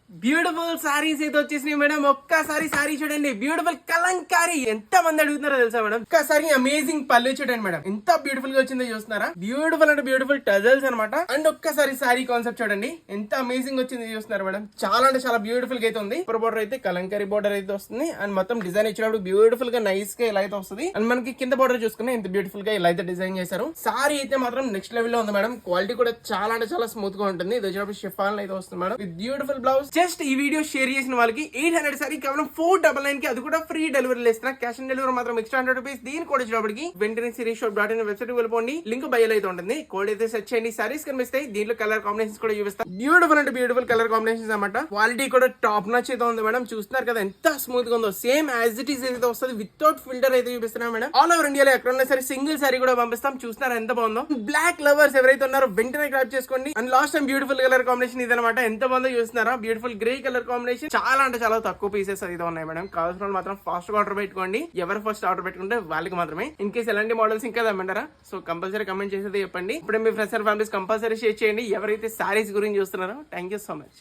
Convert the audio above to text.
Beautiful saris అయితే వచ్చేసినాయి madam. ఒక్కసారి సారీ చూడండి, బ్యూటిఫుల్ కలంకారీ. ఎంత మంది అడుగుతున్నారో తెలుసా మేడం. ఒక్కసారి అమేజింగ్ పళ్ళు చూడండి మేడం, ఎంత బ్యూటిఫుల్ గా వచ్చిందో చూస్తున్నారా. బ్యూటిఫుల్ అంటే బ్యూటిఫుల్ టజల్స్ అనమాట. అండ్ ఒక్కసారి సారీ కాన్సెప్ట్ చూడండి, ఎంత అమేజింగ్ వచ్చింది చూస్తున్నారు మేడం. చాలా అంటే చాలా బ్యూటిఫుల్ గా అయితే ఉంది. సూపర్ బోర్డర్ అయితే కలంకారీ బోర్డర్ అయితే వస్తుంది. అండ్ మొత్తం డిజైన్ ఇచ్చినప్పుడు బ్యూటిఫుల్ గా నైస్ గా ఇలా అయితే వస్తుంది. అండ్ మనకి కింద బోర్డర్ చూసుకుని ఎంత బ్యూటిఫుల్ గా ఇలా అయితే డిజైన్ చేశారు. సారీ అయితే మాత్రం నెక్స్ట్ లెవెల్ లో ఉంది మేడం. క్వాలిటీ కూడా చాలా అంటే చాలా స్మూత్ గా ఉంటుంది. ఇది వచ్చినప్పుడు షిఫాన్ అయితే వస్తుంది madam with beautiful blouse. Just ఈ వీడియో షేర్ చేసిన వాళ్ళకి 800 సారీ కేవలం 499 కి, అది కూడా ఫ్రీ డెలివరీ ఇస్తున్నా. క్యాష్ ఆన్ డెలివరీ మాత్రం ఎక్స్ట్రా 100 రూపీస్. దీని కోడ్ వచ్చినప్పటికి వెంటనే sirisshop.in వెబ్సైట్ వెళ్ళిపోండి. లింక్ బయలు అయితే ఉంటుంది. కోడ్ అయితే సెర్చ్ చేయండి. సారీస్ కనిపిస్తాయి. దీంట్లో కలర్ కాంబినేషన్స్ కూడా చూపిస్తాయి. బ్యూటిఫుల్ అంటే బ్యూటిఫుల్ కలర్ కాంబినేషన్స్ అనమాట. క్వాలిటీ కూడా టాప్ నచ్ అయితే ఉంది మేడం. చూస్తున్నారు కదా ఎంత స్మూత్ గా ఉందో. సేమ్ యాజ్ ఇట్ ఈస్ అయితే వస్తుంది. వితౌట్ ఫిల్టర్ అయితే చూపిస్తున్నాం మేడం. ఆల్ ఓవర్ ఇండియాలో ఎక్కడ ఉన్నా సరే సింగిల్ సారీ కూడా పంపిస్తాం. చూస్తున్నారు ఎంత బాగుందో. బ్లాక్ లవర్స్ ఎవరైతే ఉన్నారో వెంటనే గ్రాబ్ చేసుకోండి. And last time beautiful colour combination ఇదనమాట. ఎంత బాగుందో చూస్తున్నారా. Beautiful grey colour combination. చాలా అంటే చాలా తక్కువ పీసెస్ అయితే ఉన్నాయి మేడం. కావాల్సిన వాళ్ళు మాత్రం ఫాస్ట్ గా ఆర్డర్ పెట్టుకోండి. ఎవరు ఫస్ట్ ఆర్డర్ పెట్టుకుంటే వాళ్ళకి మాత్రమే. ఇన్ కేసు ఎలాంటి మోడల్స్ ఇంకా తెమ్మంటారా, సో కంపల్సరీ కమెంట్ చేసేది చెప్పండి. ఇప్పుడే మీ friends and families compulsory share చేయండి ఎవరైతే సారీస్ గురించి చూస్తున్నారో. Thank you so much.